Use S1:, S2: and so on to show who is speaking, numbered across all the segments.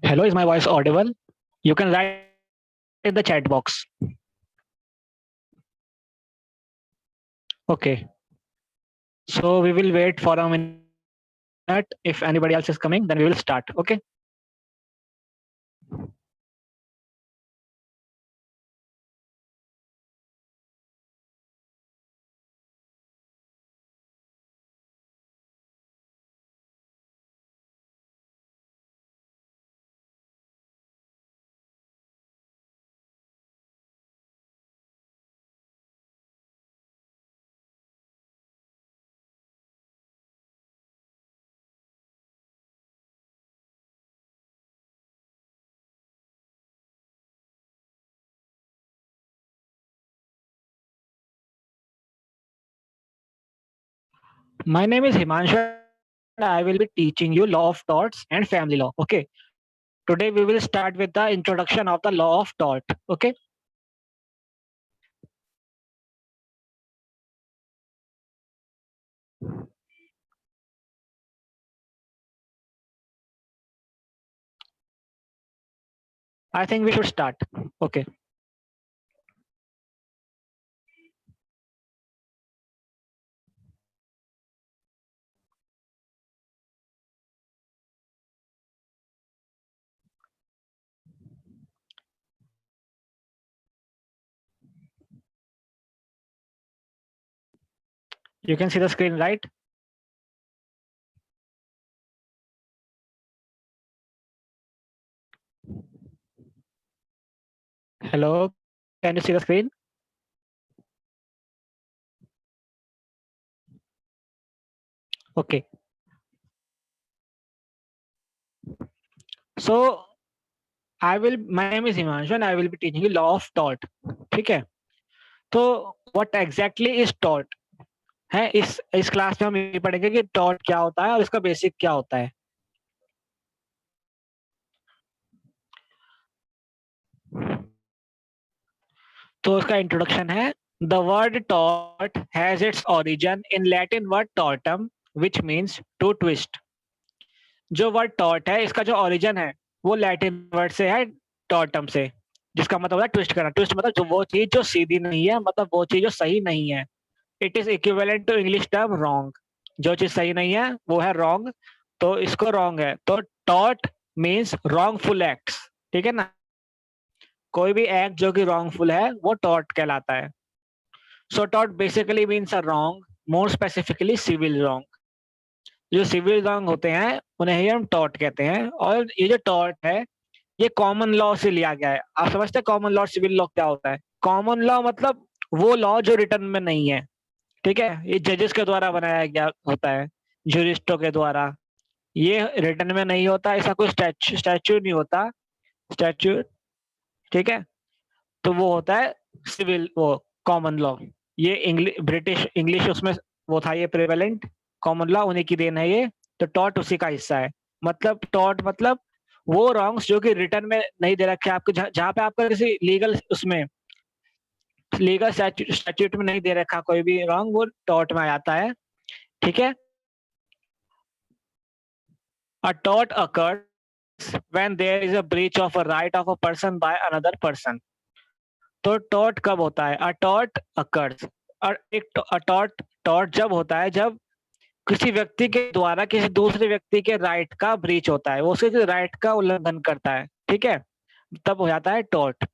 S1: Hello, is my voice audible? You can write in the chat box. Okay. So we will wait for a minute. If anybody else is coming, then we will start. Okay. My name is Himanshu and I will be teaching you law of torts and family law. Okay. Today we will start with the introduction of the law of tort. Okay. I think we should start. Okay. You can see the screen, right? Hello. Can you see the screen? Okay. So my name is Himanshu and I will be teaching you law of tort. ठीक है. तो what exactly is tort? है इस class में हम ये पढ़ेंगे कि टॉट क्या होता है और इसका बेसिक क्या होता है. तो उसका इंट्रोडक्शन है. द वर्ड टॉट has its origin in Latin word tortum which means to twist. जो वर्ड टॉट है इसका जो ओरिजिन है वो लैटिन वर्ड से है, टॉर्टम से, जिसका मतलब है ट्विस्ट करना. ट्विस्ट मतलब जो वो चीज जो सीधी नहीं है, मतलब वो चीज जो सही नहीं है. It is equivalent to English term wrong. जो चीज सही नहीं है वो है रॉन्ग, तो इसको रॉन्ग है. तो टॉट मीन्स रॉन्गफुल एक्ट्स. ठीक है ना. कोई भी एक्ट जो कि रॉन्गफुल है वो टॉट कहलाता है. सो टॉट basically means a wrong, more specifically civil wrong. जो सिविल रॉन्ग होते हैं उन्हें ही हम टॉट कहते हैं. और ये जो टॉट है ये कॉमन लॉ से लिया गया है. आप समझते हैं कॉमन लॉ सिविल लॉ क्या होता है? कॉमन लॉ मतलब वो लॉ जो रिटर्न में नहीं है. ठीक है. ये जजेस के द्वारा बनाया गया होता है, जूरिस्टों के द्वारा. ये रिटर्न में नहीं होता, ऐसा कोई स्टैच्यू नहीं होता. स्टैच्यू. ठीक है. तो वो होता है सिविल वो कॉमन लॉ. ये इंग्लिश ब्रिटिश इंग्लिश उसमें वो था, ये प्रेवेलेंट कॉमन लॉ उन्हीं की देन है ये. तो टॉट उसी का हिस्सा है. मतलब टॉट मतलब वो रॉन्ग्स जो कि रिटर्न में नहीं दे रखे आपको, जहाँ पे आपका किसी लीगल उसमें लीगल स्टैट्यूट में नहीं दे रखा कोई भी रॉन्ग, वो टॉट में आ जाता है. ठीक है. A tort occurs when there is a breach of a right of a person by another person. तो टॉट कब होता है? अ टॉट अकर्स. और एक टॉट टॉट जब होता है जब किसी व्यक्ति के द्वारा किसी दूसरे व्यक्ति के राइट का ब्रीच होता है, वो उसके राइट का उल्लंघन करता है. ठीक है. तब हो जाता है taught.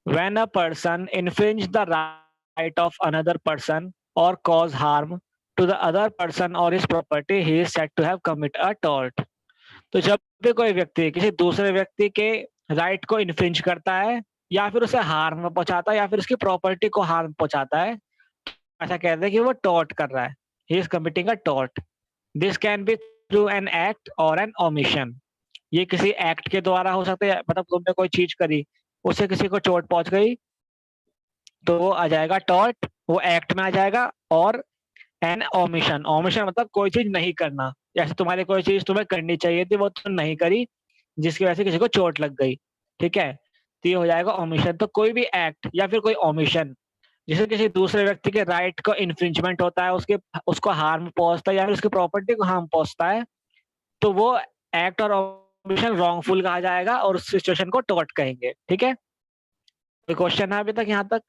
S1: When a person infringe the right of another person or cause harm to the other person or his property, he is said to have commit a tort. तो जब भी कोई व्यक्ति किसी दूसरे व्यक्ति के राइट को इन्फ्रिंज करता है या फिर उसे हार्म पहुंचाता है या फिर उसकी प्रॉपर्टी को हार्म पहुंचाता है, ऐसा कहते हैं कि वो टॉर्ट कर रहा है. He is committing a tort. This can be through an act और एन ओमिशन. ये किसी एक्ट के द्वारा हो सकता है, मतलब तुमने कोई चीज करी, उससे किसी को चोट पहुंच गई तो वो आ जाएगा टॉर्ट, वो एक्ट में आ जाएगा. और एन ओमिशन. ओमिशन मतलब कोई चीज नहीं करना. जैसे तुम्हारी कोई चीज तुम्हें करनी चाहिए थी वो तुम नहीं करी, जिसकी वजह से किसी को चोट लग गई. ठीक है. तो ये हो जाएगा ओमिशन. तो कोई भी एक्ट या फिर कोई ओमिशन जिससे किसी दूसरे व्यक्ति के राइट को इन्फ्रिंजमेंट होता है, उसके उसको हार्म पहुंचता है या फिर उसकी प्रॉपर्टी को हार्म पहुंचता है, तो वो एक्ट और ओमिशन रॉन्गफुल कहा जाएगा और उस सिचुएशन को टॉर्ट कहेंगे। ठीक है, कोई क्वेश्चन है अभी तक यहाँ तक?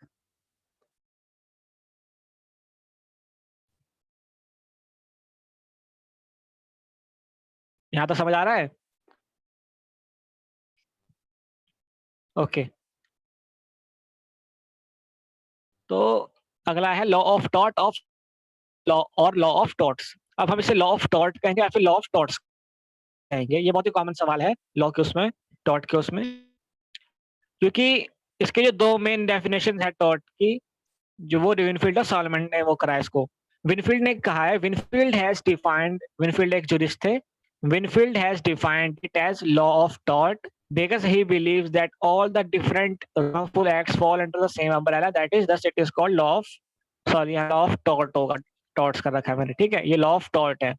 S1: यहाँ तक समझ आ रहा है? ओके, तो अगला है law of taught of law और लॉ ऑफ टॉट्स। अब हम इसे लॉ ऑफ टॉट कहेंगे या फिर लॉ ऑफ टॉट्स कहेंगे, ये बहुत ही कॉमन सवाल है लॉ के उसमें, टॉट के उसमें, क्योंकि इसके जो दो मेन डेफिनेशन है टॉट की, जो वो विनफील्ड और सॉलमन ने वो करा है इसको। विनफील्ड ने कहा है, विनफील्ड एक जुरिस्ट थे, Winfield has defined it as law of टॉट because he believes that all the different wrongful acts fall under the same umbrella, that is thus it is called law of, sorry यहाँ law of tort होगा, torts कर रखा है मैंने, ठीक है, ये लॉ ऑफ टॉर्ट है।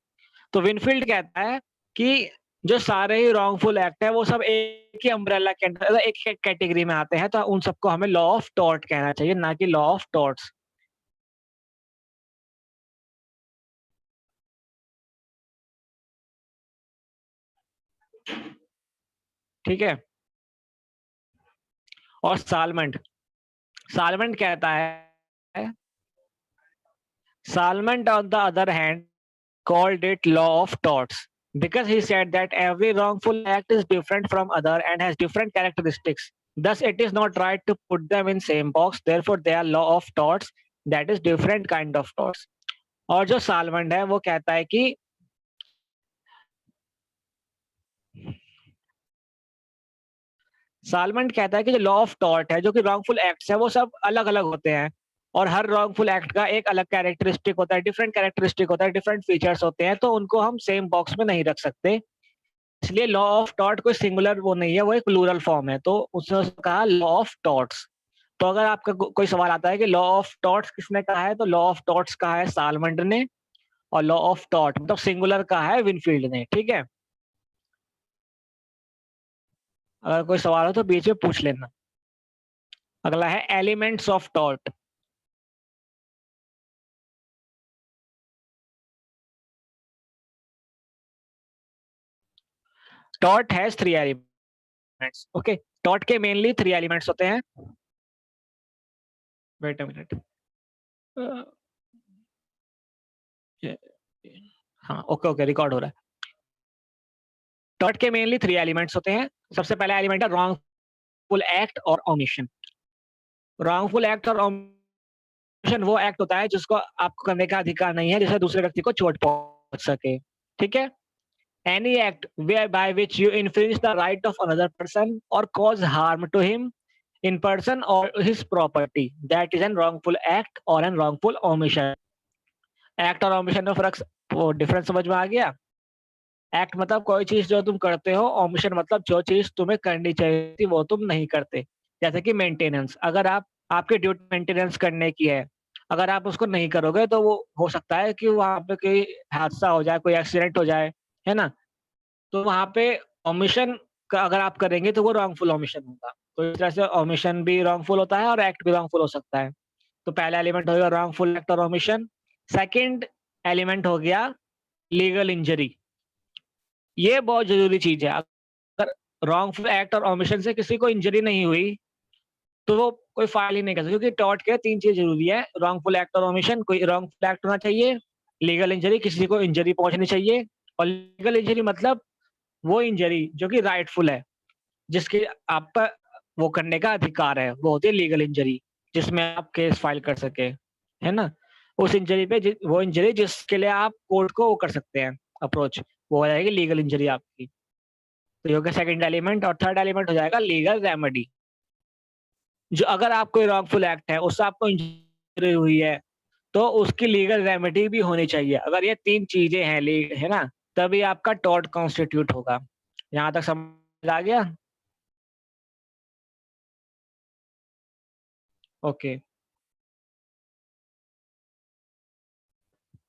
S1: तो विनफील्ड कहता है कि जो सारे ही रॉन्गफुल एक्ट है वो सब एक ही अम्ब्रेला के अंदर, एक कैटेगरी में आते हैं, तो उन सबको हमें लॉ ऑफ टॉर्ट कहना चाहिए, ना कि लॉ ऑफ टॉर्ट्स। ठीक है, और सालमेंट, सालमेंट कहता है, Salmond on the other hand called it law of torts because he said that every wrongful act is different from other and has different characteristics. Thus, it is not right to put them in same box. Therefore, they are law of torts, that is different kind of torts. और जो Salmond है वो कहता है कि Salmond कहता है कि जो लॉ ऑफ टॉर्ट है, जो कि रॉन्गफुल एक्ट्स है, वो सब अलग अलग होते हैं और हर रॉन्गफुल एक्ट का एक अलग कैरेक्टरिस्टिक होता है, डिफरेंट कैरेक्टरिस्टिक होता है, डिफरेंट फीचर्स होते हैं, तो उनको हम सेम बॉक्स में नहीं रख सकते। इसलिए लॉ ऑफ टॉर्ट कोई सिंगुलर वो नहीं है, वो एक प्लूरल फॉर्म है, तो उसने कहा लॉ ऑफ टॉर्ट्स। तो अगर आपका कोई सवाल आता है कि लॉ ऑफ टॉर्ट्स किसने कहा है, तो लॉ ऑफ टॉर्ट्स कहा है सालमंड ने, और लॉ ऑफ टॉर्ट मतलब सिंगुलर कहा है विनफील्ड ने। ठीक है, अगर कोई सवाल हो तो बीच में पूछ लेना। अगला है elements of tort. Tort has three elements. Okay, tort के मेनली थ्री एलिमेंट्स होते हैं। वेट अ मिनट, हाँ ओके ओके, रिकॉर्ड हो रहा है। टॉर्ट के मेनली थ्री एलिमेंट्स होते हैं। सबसे पहला एलिमेंट है रॉन्गफुल एक्ट और ओमिशन। रॉन्गफुल एक्ट और ओमिशन वो एक्ट होता है जिसको आपको करने का अधिकार नहीं है, जिससे दूसरे व्यक्ति को चोट पहुंच सके। ठीक है, any act whereby which you infringe the right of another person or cause harm to him in person or his property, that is an wrongful act or an wrongful omission. Act और omission में फर्क, वो difference समझ में आ गया? Act मतलब कोई चीज जो तुम करते हो, ओमिशन मतलब जो चीज तुम्हें करनी चाहिए थी वो तुम नहीं करते। जैसे कि मेंटेनेंस, अगर आप, आपकी ड्यूटी मेंटेनेंस करने की है, अगर आप उसको नहीं करोगे तो वो हो सकता है कि वहां पे कोई हादसा हो जाए, कोई एक्सीडेंट हो जाए, है ना? तो वहां पे ओमिशन का अगर आप करेंगे तो वो रॉन्गफुल ओमिशन होगा। तो इस तरह से ओमिशन भी रॉन्गफुल होता है और एक्ट भी रॉन्गफुल हो सकता है। तो पहला एलिमेंट हो गया रॉन्गफुल एक्ट और ओमिशन। सेकंड एलिमेंट हो गया लीगल इंजरी। ये बहुत जरूरी चीज है। अगर रॉन्गफुल एक्ट और ओमिशन से किसी को इंजरी नहीं हुई तो वो कोई फाइल ही नहीं कर सकता, क्योंकि टॉर्ट के तीन चीज जरूरी है, रॉन्गफुल एक्ट और ओमिशन, कोई रॉन्गफुल एक्ट होना चाहिए, लीगल इंजरी, किसी को इंजरी पहुंचनी चाहिए, और लीगल इंजरी मतलब वो इंजरी जो कि राइटफुल है, जिसके आप पर वो करने का अधिकार है, वो होती है लीगल इंजरी, जिसमें आप केस फाइल कर सके, है ना? उस इंजरी पे वो इंजरी जिसके लिए आप कोर्ट को वो कर सकते हैं अप्रोच, वो हो जाएगी लीगल इंजरी आपकी। तो ये हो गया सेकंड एलिमेंट। और थर्ड एलिमेंट हो जाएगा लीगल रेमेडी। जो अगर आप कोई रॉन्गफुल एक्ट है, उससे आपको इंजरी हुई है, तो उसकी लीगल रेमेडी भी होनी चाहिए। अगर ये तीन चीजें हैं, है ना, तभी आपका टॉर्ट कॉन्स्टिट्यूट होगा। यहाँ तक समझ आ गया? ओके,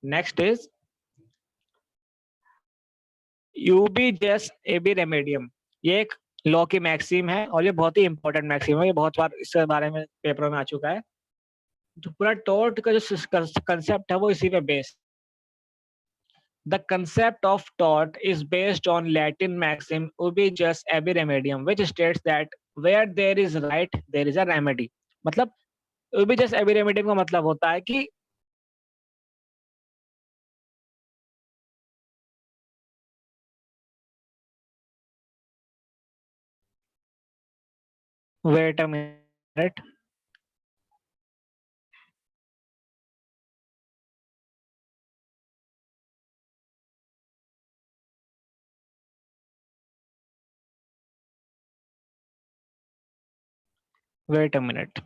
S1: नेक्स्ट इज यूबी जेस एबी रेमेडियम। ये एक लॉ की मैक्सिम है और ये बहुत ही इंपॉर्टेंट मैक्सिम है, ये बहुत बार इसके बारे में पेपरों में आ चुका है। जो पूरा टॉर्ट का जो कंसेप्ट है वो इसी पे based. The concept of tort is based on Latin maxim ubi jus abi remedium, which states that where there is right, there is a remedy. मतलब ubi jus abi remedium का मतलब होता है कि wait a minute, wait a minute.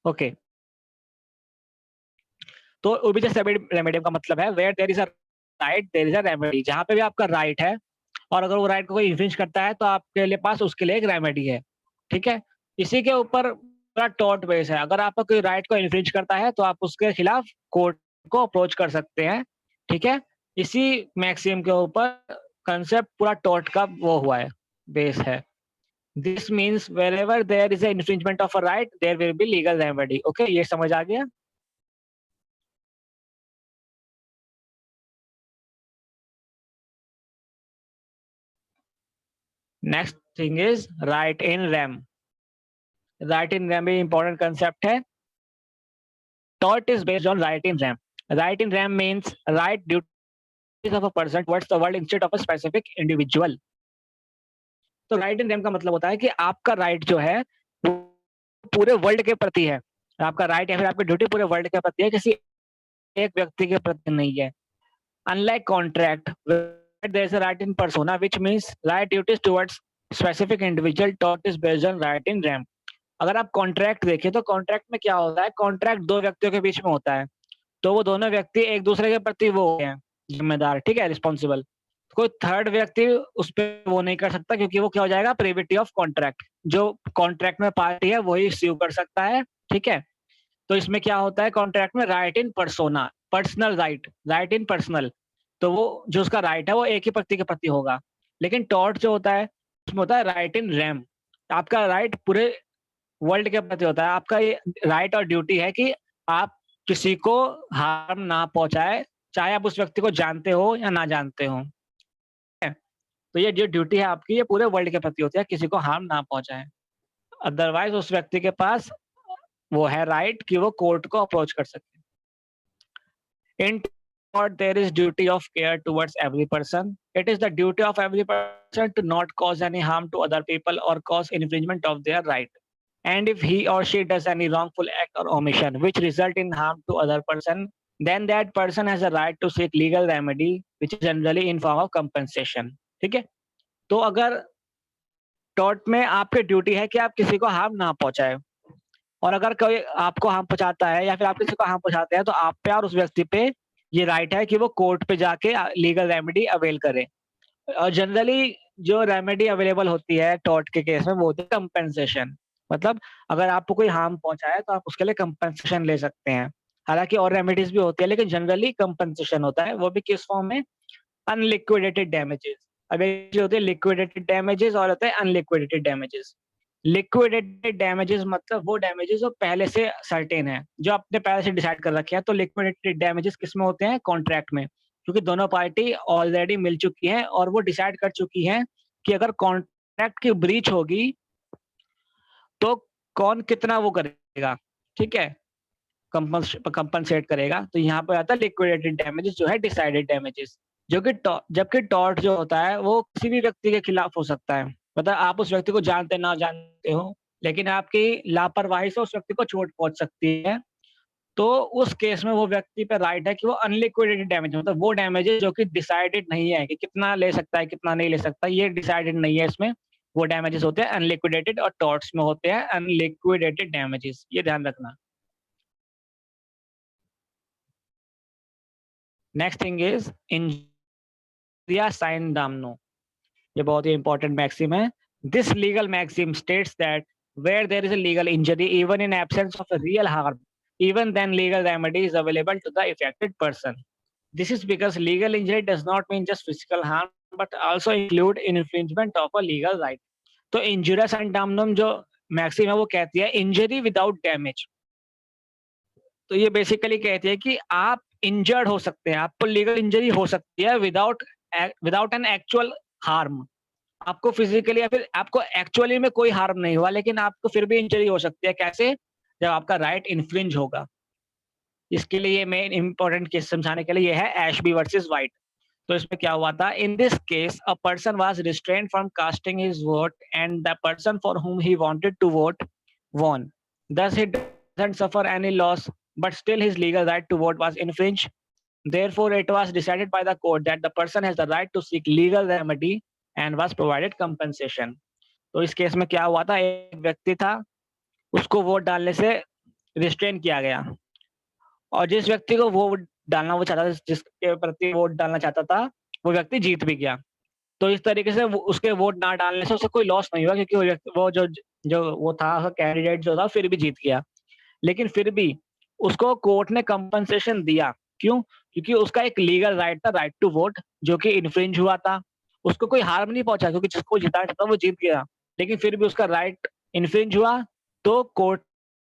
S1: Okay, तो ubi jus remedium का मतलब है where there is a right there is a remedy, जहाँ पे भी आपका राइट है और अगर वो राइट को कोई इन्फ्रिंज करता है तो आपके लिए पास उसके लिए एक रेमेडी है। ठीक है, इसी के ऊपर पूरा टॉर्ट बेस है। अगर आपका कोई राइट को इन्फ्रिंज करता है तो आप उसके खिलाफ कोर्ट को अप्रोच कर सकते हैं। ठीक है, इसी मैक्सिम के ऊपर कंसेप्ट पूरा टॉर्ट का वो हुआ है, बेस है। This means wherever there is a infringement of a right there will be legal remedy. Okay, ये समझ आ गया। Next thing is right in rem. Right in rem भी इंपॉर्टेंट कंसेप्ट है। Tort is based on right in RAM. Right in RAM means right duties of a person towards the world instead of a specific individual. तो right in RAM का मतलब होता है कि आपका right जो है वो पूरे वर्ल्ड के प्रति है। आपका राइट या फिर आपकी ड्यूटी पूरे वर्ल्ड के प्रति है, किसी एक व्यक्ति के प्रति नहीं है। Unlike contract, there is a right in persona, which means right duties towards specific individual. Tort is based on right in RAM. अगर आप कॉन्ट्रैक्ट देखें तो कॉन्ट्रैक्ट में क्या होता है, कॉन्ट्रैक्ट दो व्यक्तियों के बीच में होता है, तो वो दोनों व्यक्ति एक दूसरे के प्रति वो हैं जिम्मेदार, ठीक है, रिस्पॉन्सिबल। कोई थर्ड व्यक्ति उस पर वो नहीं कर सकता क्योंकि वो क्या हो जाएगा, प्रिविटी ऑफ कॉन्ट्रैक्ट। जो कॉन्ट्रैक्ट में पार्टी है वही स्यू कर सकता है। ठीक है, तो इसमें क्या होता है, कॉन्ट्रैक्ट में राइट इन पर्सोना, पर्सनल राइट, राइट इन पर्सनल, तो वो जो उसका राइट है वो एक ही व्यक्ति के प्रति होगा। लेकिन टॉर्ट जो होता है उसमें होता है राइट इन रैम। आपका राइट पूरे वर्ल्ड के प्रति होता है। आपका ये राइट और ड्यूटी है कि आप किसी को हार्म ना पहुंचाए, चाहे आप उस व्यक्ति को जानते हो या ना जानते हो। तो ये जो ड्यूटी है आपकी, ये पूरे वर्ल्ड के प्रति होती है, किसी को हार्म ना पहुंचाए। अदरवाइज उस व्यक्ति के पास वो है राइट कि वो कोर्ट को अप्रोच कर सकते हैं। इन short, there is duty of care towards every person. It is the duty of every person to not cause any harm to other people or cause infringement of their right. And if he or she does any wrongful act or omission which result in harm to other person, then that person has a right to seek legal remedy, which is generally in form of compensation. ठीक है, तो अगर tort में आपकी duty है कि आप किसी को हार्म ना पहुंचाए, और अगर कोई आपको हार्म पहुंचाता है या फिर आप किसी को हार्म पहुंचाते हैं तो आप पे और उस व्यक्ति पे ये राइट है कि वो कोर्ट पे जाके लीगल रेमेडी अवेल करे। और जनरली जो रेमेडी अवेलेबल होती है टॉर्ट के केस में वो होती है कंपेंसेशन। मतलब अगर आपको कोई हार्म पहुंचा है तो आप उसके लिए कंपेंसेशन ले सकते हैं। हालांकि और रेमेडीज भी होती है लेकिन जनरली कंपेंसेशन होता है, वो भी किस फॉर्म में, अनलिक्विडेटेड डैमेजेस। अब एक जो होती है लिक्विडेटेड डैमेजेस और होता है अनलिक्विडेटेड डैमेजेस। लिक्विडेटेड डैमेजेस मतलब वो डैमेजेस जो पहले से सर्टेन है, जो आपने पहले से डिसाइड कर रखे हैं। तो लिक्विडेटेड डैमेजेस किस में होते हैं, कॉन्ट्रैक्ट में, क्योंकि दोनों पार्टी ऑलरेडी मिल चुकी हैं और वो डिसाइड कर चुकी हैं कि अगर कॉन्ट्रैक्ट की ब्रीच होगी तो कौन कितना वो करेगा। ठीक है, कंपनसेट करेगा। तो यहाँ पे आता है लिक्विडेटेड डैमेजेस जो है डिसाइडेड डैमेजेस, जो कि जबकि टॉर्ट जो होता है वो किसी भी व्यक्ति के खिलाफ हो सकता है। मतलब आप उस व्यक्ति को जानते ना जानते हो, लेकिन आपकी लापरवाही से उस व्यक्ति को चोट पहुंच सकती है। तो उस केस में वो व्यक्ति पे राइट है कि वो अनलिक्विडेटेड डैमेज, मतलब वो डैमेजेस जो कि डिसाइडेड नहीं है कि कितना ले सकता है कितना नहीं ले सकता, ये डिसाइडेड नहीं है इसमें, वो डैमेजेस होते हैं अनलिक्विडेटेड, और टॉर्ट्स में होते हैं अनलिक्विडेटेड डैमेजेस, ये ध्यान रखना। Next thing is injuria sine damno. ये बहुत ही इंपॉर्टेंट मैक्सिम है। This legal maxim states that where there is a legal injury, even in absence of a real harm, even then legal remedy is available to the affected person. This is because legal injury does not mean just physical harm, but also include infringement of a legal right. तो injurious and damnum जो maxim है वो कहती है injury without damage. तो ये basically कहती है कि आप इंजर्ड हो सकते हैं, आपको लीगल इंजरी हो सकती है विदाउट एन एक्चुअल हार्म। आपको फिजिकली या फिर आपको एक्चुअली में कोई हार्म नहीं हुआ, लेकिन आपको फिर भी इंजरी हो सकती है। कैसे? जब आपका राइट इन्फ्रिंज होगा। इसके लिए मेन इंपॉर्टेंट केस समझाने के लिए ये है एशबी वर्सेस वाइट। तो इसमें क्या हुआ था? In this case a person was restrained from casting his vote and the person for whom he wanted to vote won. Thus he doesn't suffer any loss, but still his legal right to vote was infringed. Therefore, it was decided by the court that the person has the right to seek legal remedy and was provided compensation. तो इस case में क्या हुआ था? एक व्यक्ति था, उसको वोट डालने से रिस्ट्रेन किया गया और जिस व्यक्ति को वोट डालना वो चाहता था, जिसके प्रति वोट डालना चाहता था, वो व्यक्ति जीत भी गया। तो इस तरीके से वो उसके वोट ना डालने से उसे कोई लॉस नहीं हुआ, क्योंकि वो जो वो था कैंडिडेट जो था फिर भी जीत गया। लेकिन फिर भी उसको कोर्ट ने कंपनसेशन दिया। क्यों? क्योंकि उसका एक लीगल राइट था, राइट टू वोट, जो कि इन्फ्रिंज हुआ था। उसको कोई हार्म नहीं पहुंचा, क्योंकि जिसको जिताना था वो जीत गया। लेकिन फिर भी उसका राइट इन्फ्रिंज हुआ, तो कोर्ट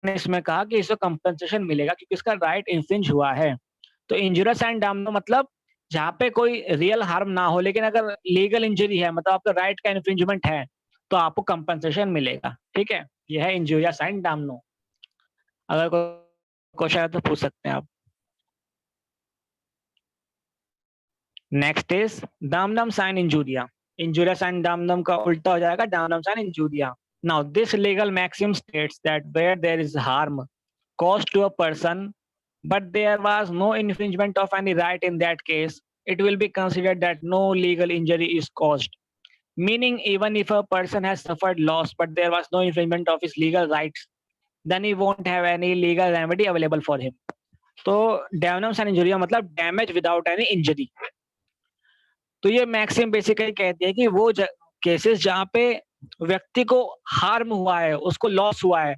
S1: ने इसमें कहा कि इसको कंपनसेशन मिलेगा, क्योंकि इसका राइट इन्फ्रिंज हुआ है। तो इंजुरियस एंड डैम्नो मतलब जहाँ पे कोई रियल हार्म ना हो, लेकिन अगर लीगल इंजरी है, मतलब आपका राइट का इन्फ्रिंजमेंट है, तो आपको कंपनसेशन मिलेगा। ठीक है? ये है इंजुरियस एंड डैम्नो। अगर कोई क्वेश्चन है तो पूछ सकते हैं आप। Next is damnum sine injuria. Injuria sine damnum का उल्टा हो जाएगा damnum sine injuria. Now this legal maxim states that where there is harm caused to a person but there was no infringement of any right in that case, it will be considered that no legal injury is caused. Meaning, even if a person has suffered loss but there was no infringement of his legal rights, then he won't have any legal remedy available for him. तो डैमडम sign injuria मतलब damage without any injury. तो ये maxim basically कहती है कि वो cases जहाँ पे व्यक्ति को हार्म हुआ है, उसको लॉस हुआ है,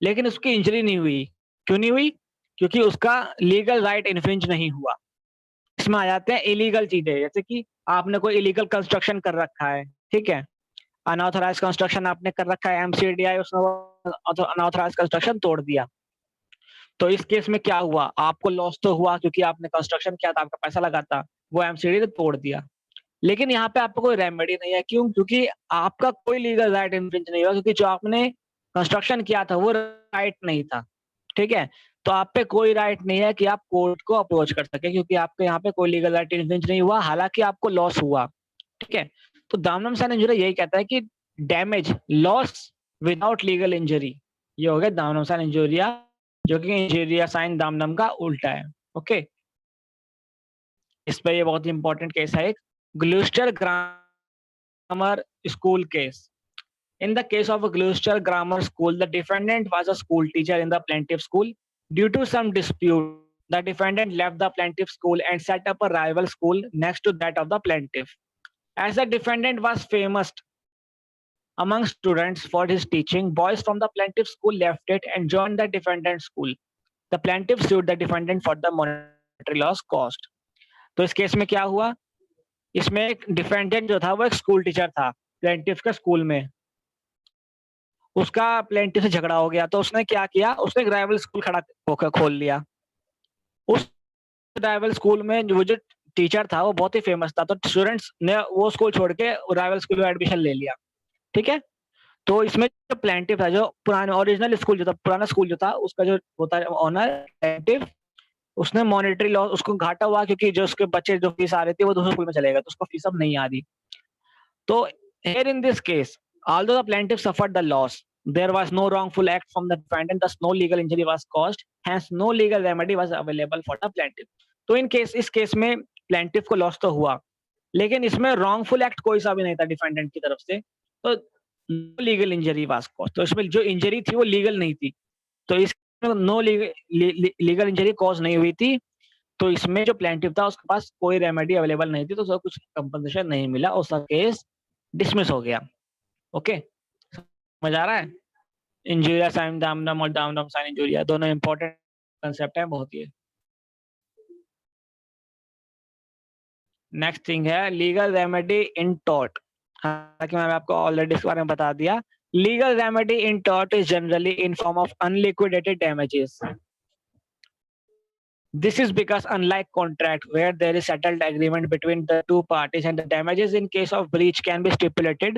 S1: लेकिन उसकी इंजरी नहीं हुई। क्यों नहीं हुई? क्योंकि उसका लीगल राइट इन्फ्रिंज नहीं हुआ। इसमें आ जाते हैं इलीगल चीजें, जैसे कि आपने कोई इलीगल कंस्ट्रक्शन कर रखा है, ठीक है? अनऑथराइज्ड कंस्ट्रक्शन आपने कर रखा है, एमसीडीआई उसने अनऑथराइज्ड कंस्ट्रक्शन तोड़ दिया। तो इस केस में क्या हुआ? आपको लॉस तो हुआ, क्योंकि आपने कंस्ट्रक्शन किया था, आपका पैसा लगा था, वो एमसीडी ने तोड़ दिया। लेकिन यहाँ पे आपको कोई रेमेडी नहीं है। क्यों? क्योंकि आपका कोई लीगल राइट इन्फ्रिंज नहीं हुआ, क्योंकि जो आपने कंस्ट्रक्शन किया था वो राइट नहीं था। ठीक है? तो आप पे कोई राइट नहीं है कि आप कोर्ट को अप्रोच कर सके, क्योंकि आपके यहाँ पे कोई लीगल राइट इन्फ्रिंज नहीं हुआ, हालांकि आपको लॉस हुआ। ठीक है? तो दामनम साइन इंजरी यही कहता है कि damage loss without legal injury, ये हो गया दामनम साइन इंजूरिया, जो कि इंजूरिया साइन दामनम का उल्टा है। ओके, इस पे ये बहुत ही इंपॉर्टेंट केस है, एक Gloucester grammar school case. In the case of a Gloucester Grammar School, the defendant was a school teacher in the plaintiff school. Due to some dispute, the defendant left the plaintiff school and set up a rival school next to that of the plaintiff. As the defendant was famous among students for his teaching, boys from the plaintiff school left it and joined the defendant's school. The plaintiff sued the defendant for the monetary loss caused. तो इस case में क्या हुआ? इसमें एक defendant जो था वो एक स्कूल टीचर था प्लेंटिफ के स्कूल में। उसका प्लेंटिफ से झगड़ा हो गया, तो उसने क्या किया? उसने एक राइवल स्कूल खड़ा होकर खोल लिया। उस राइवल स्कूल में वो जो टीचर था वो बहुत ही फेमस था, तो स्टूडेंट्स ने वो स्कूल छोड़ के राइवल स्कूल में एडमिशन ले लिया। ठीक है? तो इसमें जो प्लेंटिफ था, जो पुराना ओरिजिनल स्कूल जो था, पुराना स्कूल जो था, उसका जो होता है ओनर प्लेंटिफ, उसने मॉनेटरी लॉस, उसको घाटा हुआ, क्योंकि जो उसके बच्चे जो फीस आ रही थी वो दूसरे स्कूल में चले गए, तो उसको फीस अब नहीं आ रही। तो here in this case, although the plaintiff suffered the loss, there was no wrongful act from the defendant, thus no legal injury was caused, hence no legal remedy was available for the plaintiff. तो इस case में plaintiff को loss तो हुआ, लेकिन इसमें wrongful act कोई सा भी नहीं था डिफेंडेंट की तरफ से, तो लीगल इंजरी वाज कॉज। तो इसमें जो इंजरी थी वो लीगल नहीं थी, तो इसमें नो लीगल इंजरी कॉज नहीं हुई थी। तो इसमें जो प्लेंटिफ था उसके पास कोई रेमेडी अवेलेबल नहीं थी, तो उसको कुछ कंपनसेशन नहीं मिला, उसका केस डिसमिस हो गया। ओके, समझ आ रहा है? इंजूरिया साइन दामनम और दामनम साइन इंजूरिया दोनों इंपॉर्टेंट कंसेप्ट है बहुत ही। नेक्स्ट थिंग है लीगल रेमेडी इन टॉर्ट। हालांकि मैंने आपको ऑलरेडी इस बारे में बता दिया। Legal remedy in tort is generally in form of unliquidated damages. This is because unlike contract where there is settled agreement between the two parties and the damages in case of breach can be stipulated,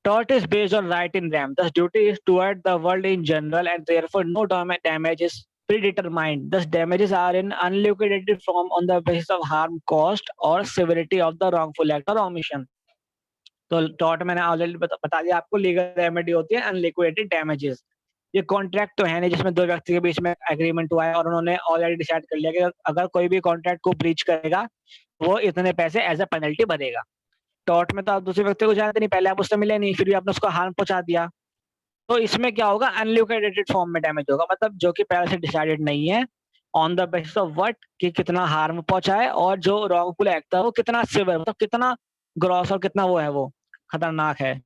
S1: tort is based on right in rem. Thus duty is toward the world in general and therefore no damage is predetermined. Thus damages are in unliquidated form on the basis of harm caused or severity of the wrongful act or omission. तो tort मैंने already बता दिया आपको। Legal remedy होती है unliquidated damages. ये contract तो है नहीं जिसमें दो व्यक्ति के बीच में एग्रीमेंट हुआ है और उन्होंने ऑलरेडी डिसाइड कर लिया कि अगर कोई भी कॉन्ट्रैक्ट को ब्रीच करेगा वो इतने पैसे एज अ पेनल्टी भरेगा। टॉर्ट में तो आप दूसरे व्यक्ति को जानते नहीं, पहले आप उससे मिले नहीं, फिर भी आपने उसको हार्म पहुंचा दिया। तो इसमें क्या होगा, अनलिक्विडेटेड फॉर्म में डैमेज होगा, मतलब जो कि पहले से डिसाइडेड नहीं है on the basis of what कि कितना हार्म पहुंचा है और जो रॉन्गफुल एक्ट था वो कितना सिवियर, मतलब कितना ग्रॉस और कितना वो है, वो खतरनाक है,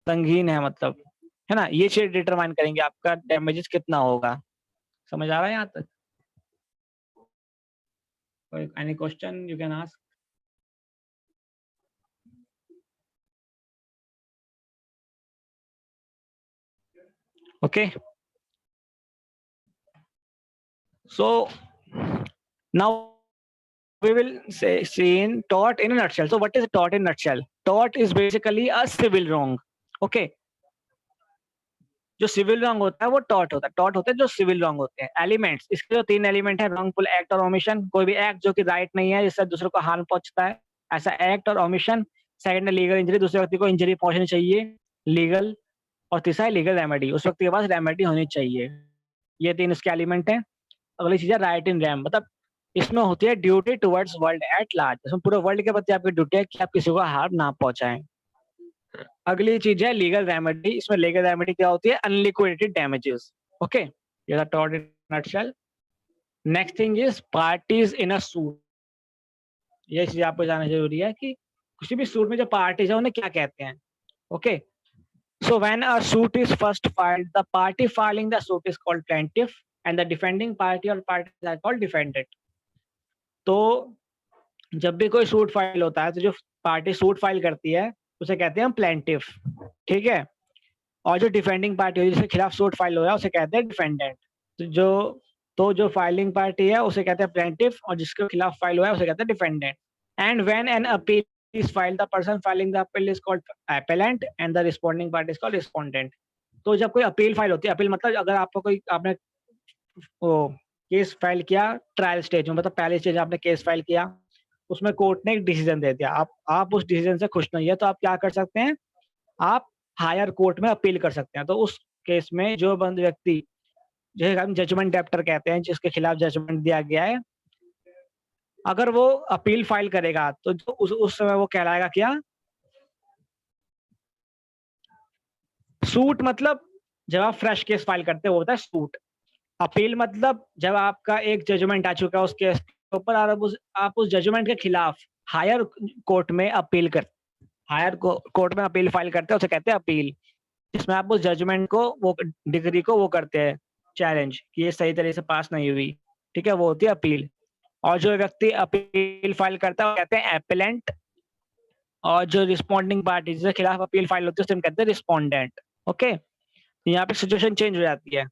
S1: संगीन है, मतलब है ना। ये चीज डिटरमाइन करेंगे आपका डैमेजेस कितना होगा। समझ आ रहा है यहाँ तक? Any question you can ask. Okay, so now we will see in tort in a nutshell. So what is tort in a nutshell? Tort is basically a civil wrong. Okay, जो civil wrong होता है वो tort होता है। Tort होते हैं जो civil wrong होते हैं। एलिमेंट्स, इसके जो 3 एलिमेंट है, रॉन्गफुल एक्ट और ओमिशन। कोई भी एक्ट जो कि राइट नहीं है जिससे दूसरे को हार्म पहुंचता है, ऐसा एक्ट और ओमिशन। सेकंड है लीगल इंजरी, दूसरे व्यक्ति को इंजरी पहुंचनी चाहिए लीगल। और तीसरा है लीगल रेमेडी, उस व्यक्ति के पास रेमेडी होनी चाहिए। ये 3 इसके एलिमेंट है। अगली चीज है राइट इन रैम, मतलब इसमें होती है duty towards world at large. इसमें पूरे वर्ल्ड के प्रति आपकी ड्यूटी है कि आप किसी को हार्म ना पहुंचाएं। अगली चीज है लीगल रेमेडी। इसमें लीगल रेमेडी क्या होती है, अनलिक्विडेटेड डैमेजेस। ओके, ये था tort in nutshell. Next thing is parties in a suit. ये चीज आपको जानना जरूरी है कि किसी भी सूट में जो पार्टीज है उन्हें क्या कहते हैं। Okay, so when a suit is first filed, the party filing the suit is called plaintiff and the defending party or parties are called defendant. तो जब भी कोई सूट फाइल होता है तो जो पार्टी सूट फाइल करती है उसे कहते हैं प्लेंटिफ, ठीक है। और जो डिफेंडिंग पार्टी है जिसके खिलाफ सूट फाइल हो रहा है उसे कहते हैं डिफेंडेंट। तो जो फाइलिंग पार्टी है उसे कहते हैं प्लेंटिफ और जिसके खिलाफ फाइल हुआ है उसे कहते हैं defendant. And when an appeal is filed, the person filing the appeal is called appellant and the responding party is called respondent. तो जब कोई अपील फाइल होती है, अपील मतलब अगर आपको कोई आपने वो केस फाइल किया ट्रायल स्टेज में, मतलब पहले स्टेज आपने केस फाइल किया, उसमें कोर्ट ने एक डिसीजन दे दिया, आप उस डिसीजन से खुश नहीं है तो आप क्या कर सकते हैं, आप हायर कोर्ट में अपील कर सकते हैं। तो उस केस में जो बंद व्यक्ति, जो हम जजमेंट डेप्टर कहते हैं, जिसके खिलाफ जजमेंट दिया गया है, अगर वो अपील फाइल करेगा तो जो उस समय वो कहलाएगा क्या, सूट। मतलब जब आप फ्रेश केस फाइल करते हो वो होता है सूट। अपील मतलब जब आपका एक जजमेंट आ चुका है उस केस के ऊपर और आप उस जजमेंट के खिलाफ हायर कोर्ट में अपील कर हायर कोर्ट में अपील फाइल करते हैं, उसे कहते हैं अपील। जिसमें आप उस जजमेंट को, वो डिग्री को वो करते हैं चैलेंज कि ये सही तरह से पास नहीं हुई, ठीक है, वो होती है अपील। और जो व्यक्ति अपील फाइल करता है वो कहते हैं एपेलेंट। और जो रिस्पॉन्डिंग पार्टी जिसके खिलाफ अपील फाइल होती है उसे हम कहते हैं रिस्पॉन्डेंट। ओके, यहाँ पे सिचुएशन चेंज हो जाती है,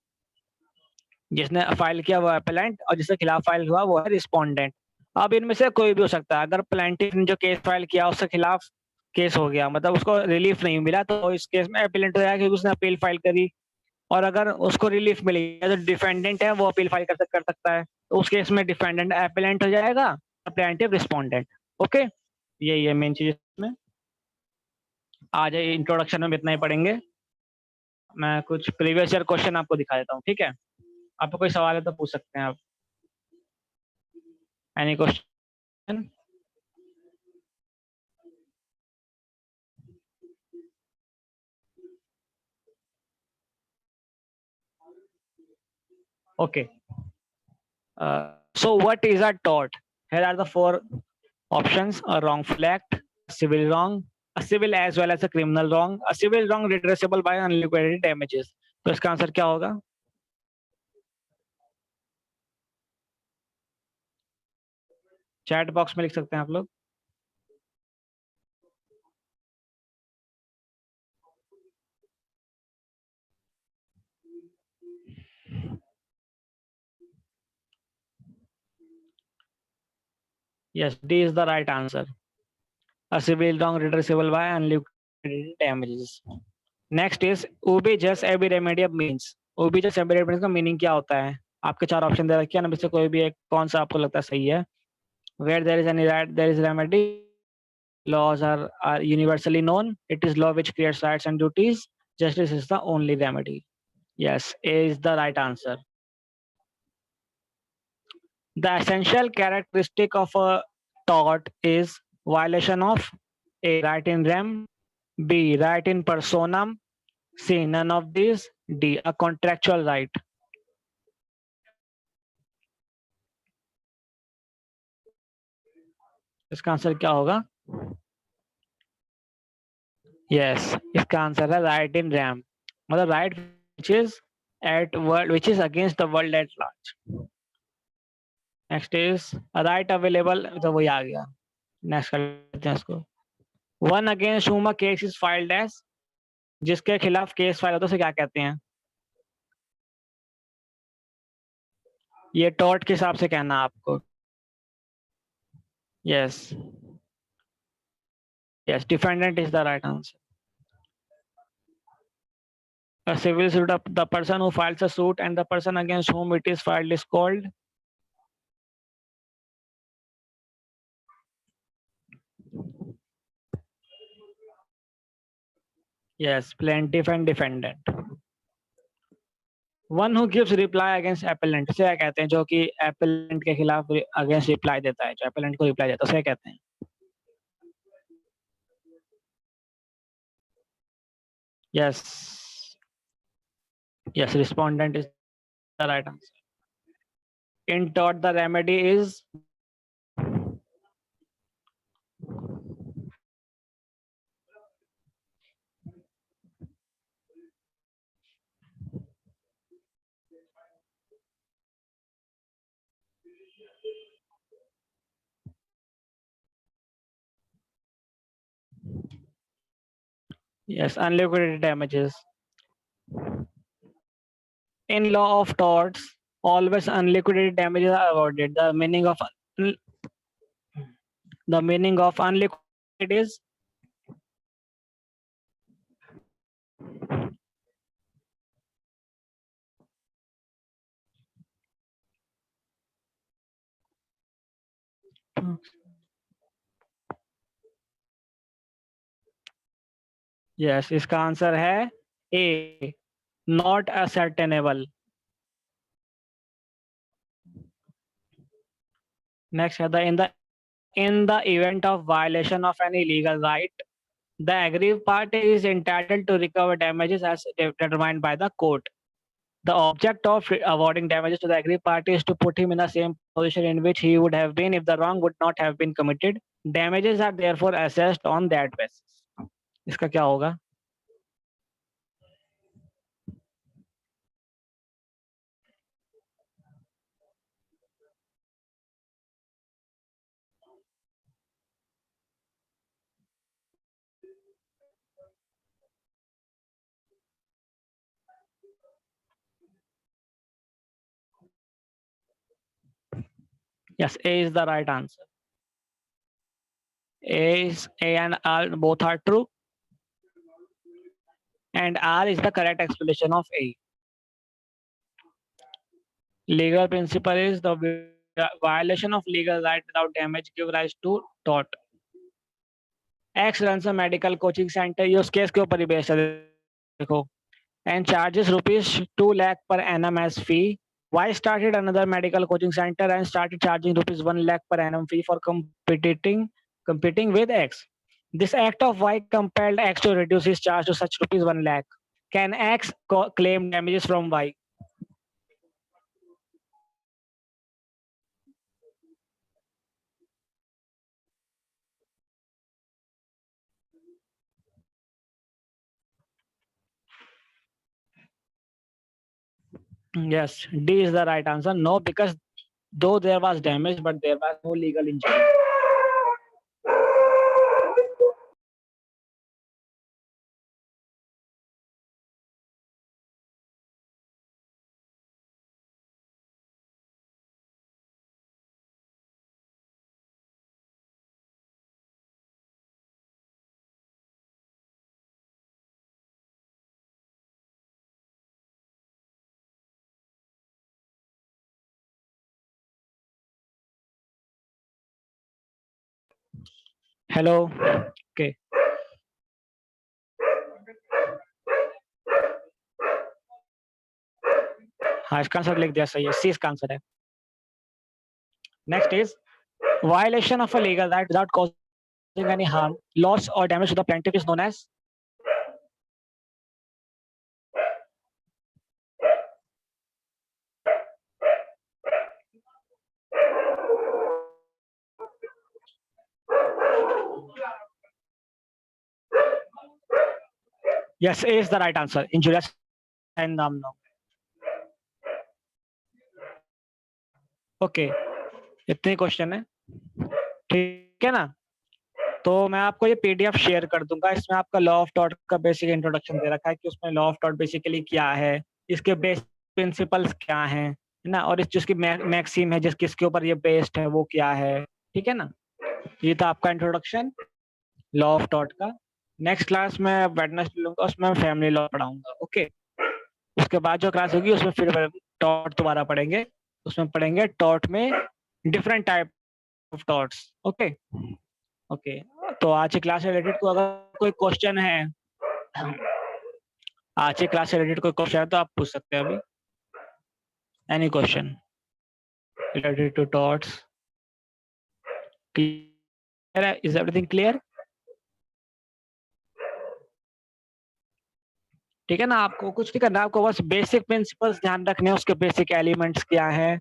S1: जिसने फाइल किया वो अपेलेंट और जिसके खिलाफ फाइल हुआ वो है रिस्पोंडेंट। अब इनमें से कोई भी हो सकता है। अगर प्लेंटिफ ने जो केस फाइल किया उसके खिलाफ केस हो गया, मतलब उसको रिलीफ नहीं मिला, तो इस केस में अपेलेंट हो जाएगा क्योंकि उसने अपील फाइल करी। और अगर उसको रिलीफ मिल गया तो डिफेंडेंट है वो अपील फाइल कर सकता है, तो उस केस में डिफेंडेंट अपेलेंट हो जाएगा, प्लेंटिफ रिस्पोंडेंट। ओके, यही है मेन चीज इसमें। आज इंट्रोडक्शन में इतना ही पढ़ेंगे। मैं कुछ प्रीवियस ईयर क्वेश्चन आपको दिखा देता हूँ, ठीक है। आपको कोई सवाल है तो पूछ सकते हैं आप। Any question? Okay. So what is a tort? Here are the 4 options: a wrongful act, civil wrong, a civil as well as a criminal wrong, a civil wrong redressable by unliquidated damages. तो इसका answer क्या होगा? Chat box में लिख सकते हैं आप लोग। Yes, D is the right answer. A civil wrong redressable by unliquidated damages. Next is OB just every remedy means. OB just every remedy का मीनिंग क्या होता है? आपके चार ऑप्शन दे रखे हैं, ना से कोई भी एक कौन सा आपको लगता है सही है? Where there is any right, there is remedy. Laws are universally known. It is law which creates rights and duties. Justice is the only remedy. Yes, A is the right answer. The essential characteristic of a tort is violation of A. Right in rem, B. Right in personam, C. None of these, D. A contractual right. इसका answer क्या होगा? Yes, इसका answer है right in rem. मतलब right which is at world which is against the world at large. Next is a right available, तो वही आ गया. Next करते हैं इसको. One against whom a case is filed as, जिसके खिलाफ केस फाइल होता है उसे क्या कहते हैं? ये टॉर्ट के हिसाब से कहना है आपको. Yes, yes, defendant is the right answer. A civil suit, the person who files a suit and the person against whom it is filed is called. Yes, plaintiff and defendant. One who gives reply against appellant, से क्या कहते हैं? जो कि appellant के खिलाफ against reply देता है, जो appellant को reply देता है, उसे क्या कहते हैं? Yes, yes, respondent is the right answer. In tort, the remedy is. Yes, unliquidated damages. In law of torts, always unliquidated damages are awarded. The meaning of unliquidated is. Yes, इसका answer है A. Not ascertainable. Next है in the event of violation of any legal right, the aggrieved party is entitled to recover damages as determined by the court. The object of awarding damages to the aggrieved party is to put him in the same position in which he would have been if the wrong would not have been committed. Damages are therefore assessed on that basis. इसका क्या होगा? Yes, A is the right answer. A and R both are true, and R is the correct explanation of A. Legal principle is the violation of legal right without damage give rise to tort. X runs a medical coaching center. ये उस case के ऊपर ही based है, देखो. And charges ₹2 lakh per annum as fee. Y started another medical coaching center and started charging ₹1 lakh per annum fee for competing with X. This act of Y compelled X to reduce his charge to such ₹1 lakh. Can X claim damages from Y? Yes, D is the right answer. No, because though there was damage but there was no legal injury. Hello okay हाँ इसका answer लिख दिया सही है सी इसका answer है next is violation of a legal right without causing any harm loss or damage to the plaintiff is known as yes A is the right answer injurious and no okay इतने question है ठीक है ना तो मैं आपको ये PDF share कर दूंगा इसमें आपका लॉ ऑफ टॉर्ट का बेसिक इंट्रोडक्शन दे रखा है कि उसमें लॉ ऑफ टॉर्ट बेसिकली क्या है इसके बेसिक प्रिंसिपल्स क्या हैं है ना और इस जिसकी मैक्सिम है किसके ऊपर ये बेस्ड है वो क्या है ठीक है ना ये था आपका इंट्रोडक्शन लॉ ऑफ टॉर्ट का नेक्स्ट क्लास में वेडनेसडे लूंगा उसमें फैमिली लॉ पढ़ाऊंगा ओके उसके बाद जो क्लास होगी उसमें फिर टॉर्ट दोबारा पढ़ेंगे उसमें पढ़ेंगे टॉर्ट में different type of torts okay okay तो आज की क्लास से रिलेटेड को अगर कोई क्वेश्चन है आज की क्लास से रिलेटेड कोई क्वेश्चन है तो आप पूछ सकते हैं अभी any question related to torts clear है इज एवरीथिंग क्लियर ठीक है ना आपको कुछ नहीं करना आपको बस बेसिक प्रिंसिपल्स ध्यान रखने हैं उसके बेसिक एलिमेंट्स क्या है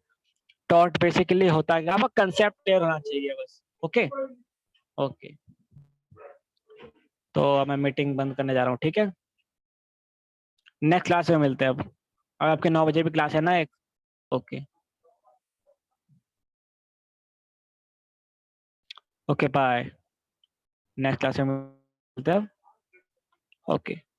S1: टॉर्ट बेसिकली होता है आपका कंसेप्ट क्लियर होना चाहिए बस ओके ओके तो मैं मीटिंग बंद करने जा रहा हूँ ठीक है नेक्स्ट क्लास में मिलते हैं अब और आपके 9 बजे भी क्लास है ना एक okay okay bye next class में मिलते हैं ओके